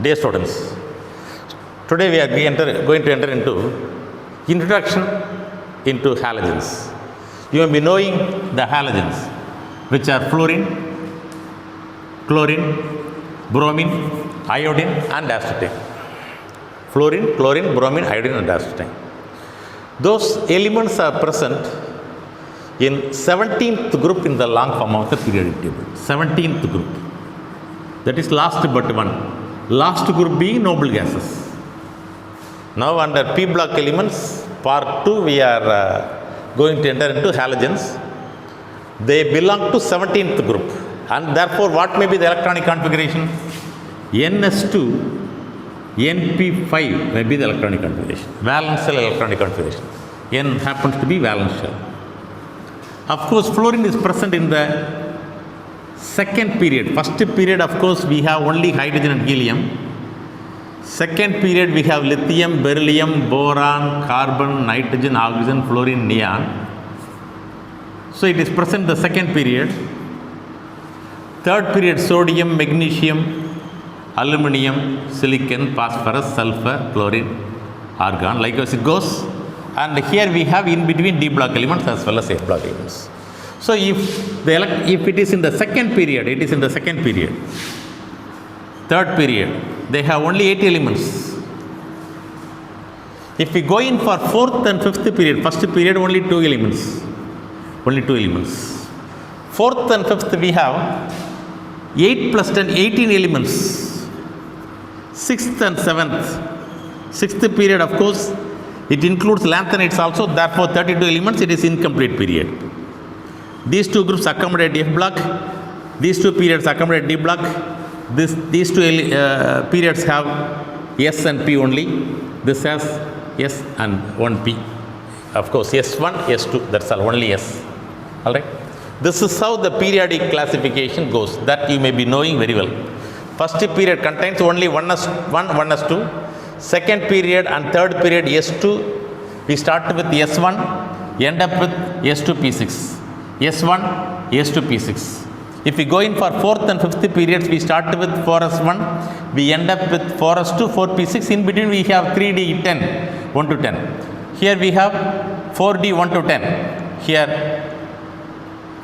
Dear students, today we are going to enter into introduction into halogens. You will be knowing the halogens, which are fluorine, chlorine, bromine, iodine and astatine. Fluorine, chlorine, bromine, iodine and astatine. Those elements are present in 17th group in the long form of the periodic table. 17th group. That is last but one. Last group being noble gases. Now under P block elements, part 2, we are going to enter into halogens. They belong to 17th group. And therefore, what may be the electronic configuration? NS2, NP5 may be the electronic configuration. Valence shell electronic configuration. N happens to be valence shell. Of course, fluorine is present in the second period. First period, of course, we have only hydrogen and helium. Second period, we have lithium, beryllium, boron, carbon, nitrogen, oxygen, fluorine, neon. So it is present in the second period. Third period, sodium, magnesium, aluminum, silicon, phosphorus, sulfur, chlorine, argon. Likewise it goes. And here we have in between D block elements as well as A block elements. So if it is in the second period, it is in the second period. Third period, they have only 8 elements. If we go in for fourth and fifth period, first period only 2 elements. Only 2 elements. Fourth and fifth we have 8 plus 10, 18 elements. Sixth and seventh. Sixth period, of course, it includes lanthanides also, therefore 32 elements, it is incomplete period. These two groups accommodate F block, these two periods accommodate D block, these two periods have S and P only, this has S and 1P. Of course, S1, S2, that's all, only S. Alright. This is how the periodic classification goes, that you may be knowing very well. First period contains only 1s1, 1s2. Second period and third period S2, we start with S1, end up with S2P6. S1, S2P6. If we go in for fourth and fifth periods, we start with 4S1, we end up with 4S2, 4P6. In between we have 3D10, 1 to 10. Here we have 4D 1 to 10. Here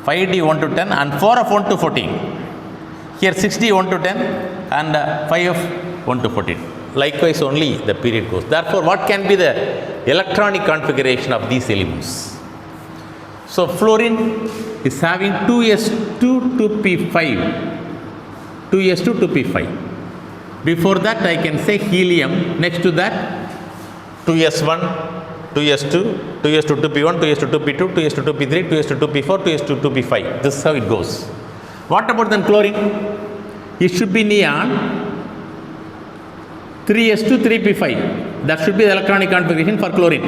5D 1 to 10 and 4F 1 to 14. Here 6D 1 to 10 and 5F 1 to 14. Likewise only the period goes. Therefore, what can be the electronic configuration of these elements? So, fluorine is having 2s2 2p5. 2s2 2p5. Before that, I can say helium. Next to that, 2s1, 2s2, 2s2 2p1, 2s2 2p2, 2s2 2p3, 2s2 2p4, 2s2 2p5. This is how it goes. What about then chlorine? It should be neon. 3s2 3p5, that should be the electronic configuration for chlorine.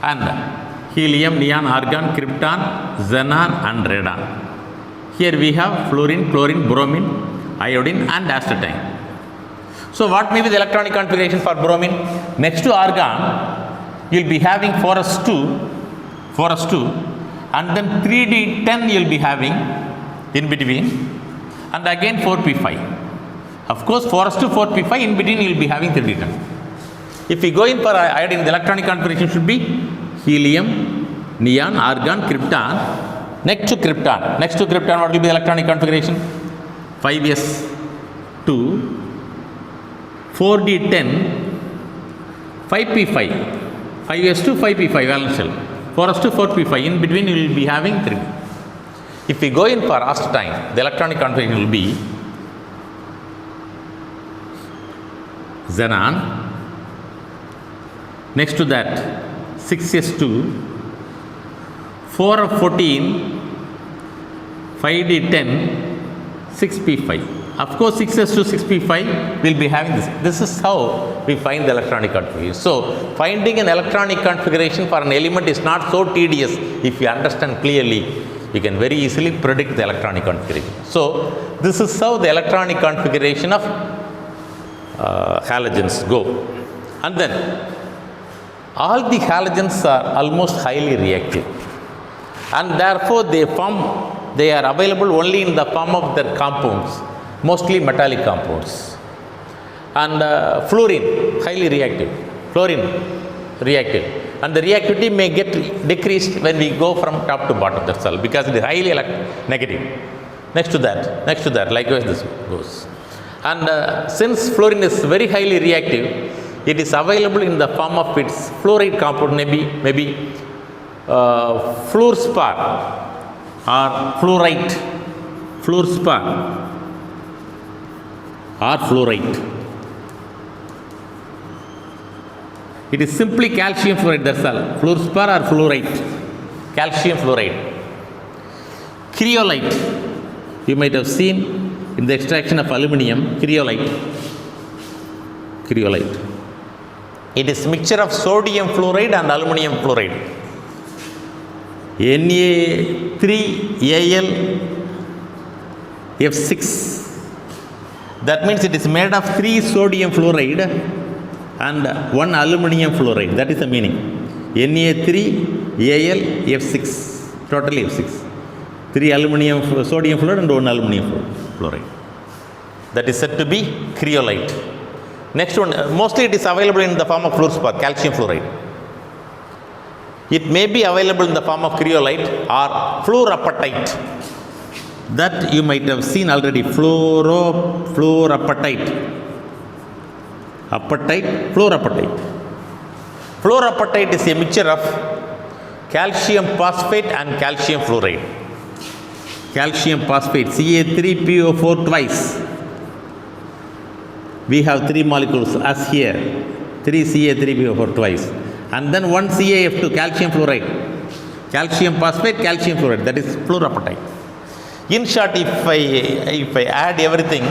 And helium, neon, argon, krypton, xenon and radon. Here we have fluorine, chlorine, bromine, iodine and astatine. So what may be the electronic configuration for bromine? Next to argon, you will be having 4s2 and then 3d10 you will be having in between and again 4p5. Of course, 4s2, 4p5, in between you will be having 3d10. If we go in for iodine, the electronic configuration should be helium, neon, argon, krypton. Next to krypton, what will be the electronic configuration? 5s2, 4d10, 5p5, 5s2, 5p5 valence shell, 4s2, 4p5, in between you will be having 3. If we go in for astatine, the electronic configuration will be xenon. Next to that, 6s2, 4 of 14, 5d10, 6p5. Of course, 6s2, 6p5 will be having this. This is how we find the electronic configuration. So, finding an electronic configuration for an element is not so tedious. If you understand clearly, you can very easily predict the electronic configuration. So, this is how the electronic configuration of halogens go. And then, all the halogens are almost highly reactive. And therefore, they are available only in the form of their compounds. mostly metallic compounds. And fluorine, highly reactive. Fluorine, reactive. And the reactivity may get decreased when we go from top to bottom, that's all, because it is highly negative. Next to that, likewise this goes. And since fluorine is very highly reactive, it is available in the form of its fluoride compound, maybe fluorspar or fluorite, fluorspar or fluorite. It is simply calcium fluoride, that's all. Fluorspar or fluorite, calcium fluoride. Cryolite, you might have seen in the extraction of aluminium, cryolite. It is mixture of sodium fluoride and aluminum fluoride. Na3Al F6. That means it is made of 3 sodium fluoride and 1 aluminum fluoride. That is the meaning. Na3Al F6. Totally F6. 3 sodium fluoride and 1 aluminum fluoride. That is said to be cryolite. Next one, mostly it is available in the form of fluorspar, calcium fluoride. It may be available in the form of cryolite or fluorapatite. That you might have seen already, fluorapatite. Fluorapatite. Fluorapatite is a mixture of calcium phosphate and calcium fluoride. Calcium phosphate, Ca3PO4 twice. We have 3 molecules as here, 3 Ca3PO4 twice. And then 1 CaF2, calcium fluoride. Calcium phosphate, calcium fluoride, that is fluorapatite. In short, if I add everything,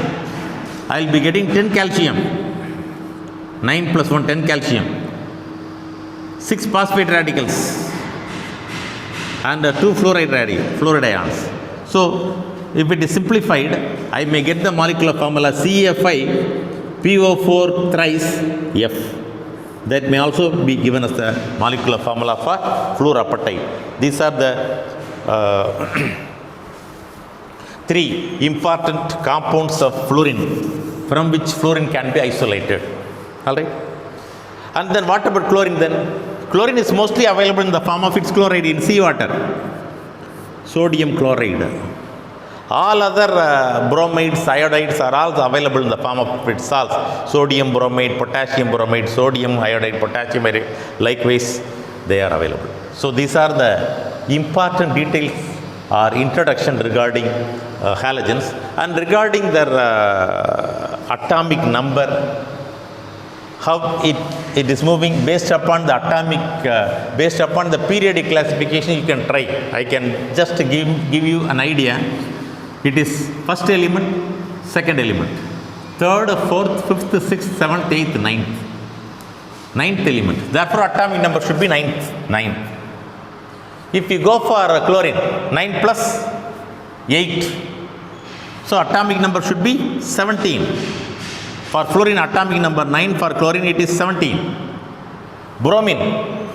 I will be getting 10 calcium. 9 plus 1, 10 calcium. 6 phosphate radicals. And 2 fluoride ions. So, if it is simplified, I may get the molecular formula CF5PO4 thrice F. That may also be given as the molecular formula for fluorapatite. These are the 3 important compounds of fluorine from which fluorine can be isolated. Alright? And then what about chlorine then? Chlorine is mostly available in the form of its chloride in seawater. Sodium chloride. All other bromides, iodides are also available in the form of its salts. Sodium bromide, potassium bromide, sodium iodide, potassium iodide. Likewise, they are available. So these are the important details or introduction regarding halogens, and regarding their atomic number, how it is moving based upon the atomic, based upon the periodic classification. You can try. I can just give you an idea. It is first element, second element, third, fourth, fifth, sixth, seventh, eighth, ninth. Ninth element. Therefore, atomic number should be 9. If you go for chlorine, 9 plus 8. So, atomic number should be 17. For fluorine, atomic number 9. For chlorine, it is 17. Bromine,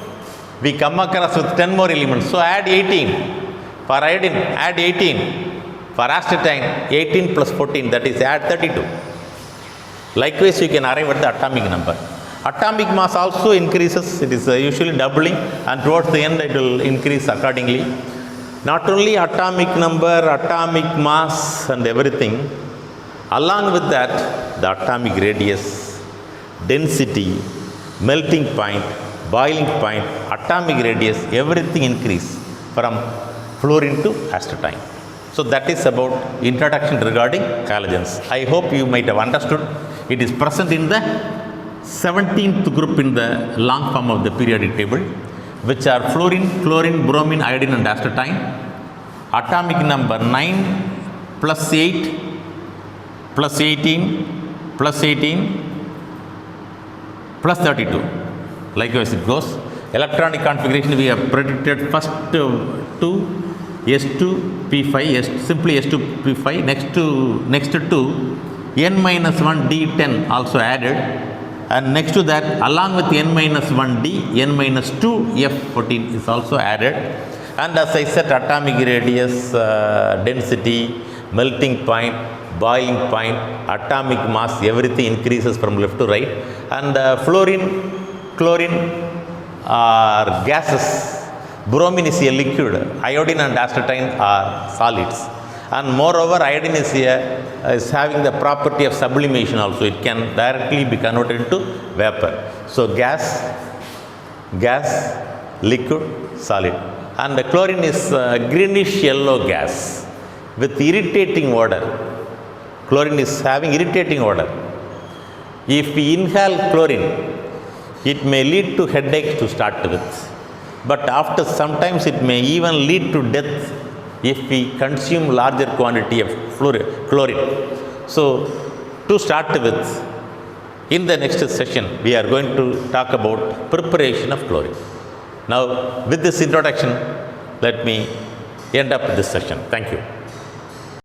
we come across with 10 more elements. So, add 18. For iodine, add 18. For astatine, 18 plus 14, that is add 32. Likewise, you can arrive at the atomic number. Atomic mass also increases. It is usually doubling, and towards the end it will increase accordingly. Not only atomic number, atomic mass and everything, along with that, the atomic radius, density, melting point, boiling point, atomic radius, everything increase from fluorine to astatine. So that is about introduction regarding halogens. I hope you might have understood. It is present in the 17th group in the long form of the periodic table, which are fluorine, chlorine, bromine, iodine and astatine. Atomic number 9 plus 8 plus 18 plus 18 plus 32. Likewise it goes. Electronic configuration, we have predicted first 2 S2 P5, simply S2 P5, next to N minus 1 D10 also added, and next to that, along with N minus 1 D, N minus 2 F14 is also added. And as I said, atomic radius, density, melting point, boiling point, atomic mass, everything increases from left to right. And fluorine, chlorine are gases. Bromine is a liquid. Iodine and astatine are solids. And moreover, iodine is having the property of sublimation also. It can directly be converted into vapor. So gas, liquid, solid. And the chlorine is greenish yellow gas with irritating odor. Chlorine is having irritating odor. If we inhale chlorine, it may lead to headache to start with. But after sometimes it may even lead to death if we consume larger quantity of chlorine. So to start with, in the next session, we are going to talk about preparation of chlorine. Now, with this introduction, let me end up this session. Thank you.